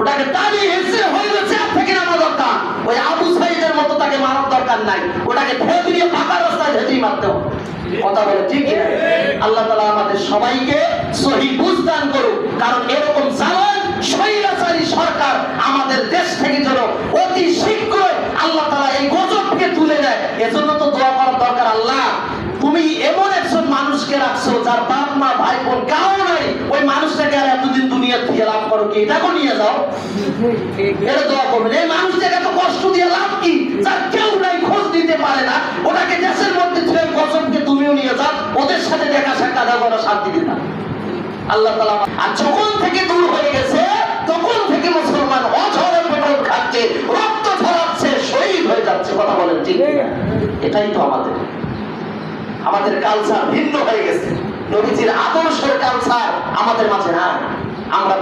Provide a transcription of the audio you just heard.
ওটাকে দাঁড়িয়ে হেসে হইলে চেয়ার থেকে নামা দরকার। ওই আবু সাইদের মতো তাকে মারার দরকার নাই, ওটাকে ঠেলে দিয়ে ফাঁকা রাস্তায় ঝেঁটিয়ে মারতে হবে। কথা বলে ঠিক কিনা? আল্লাহ তাআলা আমাদের সবাইকে সহিহ বুঝ দান করুক। কারণ এরকম জালেম স্বৈরাচারী সরকার আমাদের দেশ থেকে যেন অতি শীঘ্রই আল্লাহ তাআলা এই গজবকে তুলে নেয়। এজন্য তো দোয়া করার দরকার, আল্লাহ তুমি এমন একজন মানুষকে রাখছো যার বাপ মা ভাই বোন কাউ নাই, ওই মানুষটাকে আর এতদিন দুনিয়া থেকে লাভ করো কি, এটাকে নিয়ে যাও। এটা দোয়া করবেন। এই মানুষটাকে এত কষ্ট দিয়ে লাভ কি, যার কেউ নাই, খোঁজ দিতে পারে না, ওটাকে দেশের মধ্যে ছেড়ে গজবকে তুমিও নিয়ে যাও, ওদের সাথে দেখা সাক্ষাৎ করা শান্তি দিতা আল্লাহ তাআলা। আর যখন থেকে দূর হয়ে গেছে তখন থেকে মুসলমান অঝরে পেট্রোল খাচ্ছে, রক্ত ঝরাচ্ছে, শহীদ হয়ে যাচ্ছে। কথা বলেন ঠিক কিনা? এটাই তো আমাদের কালচার ভিন্ন হয়ে গেছে। নবীজির আদর্শের কালচার আমাদের মাঝে নাই। আমরা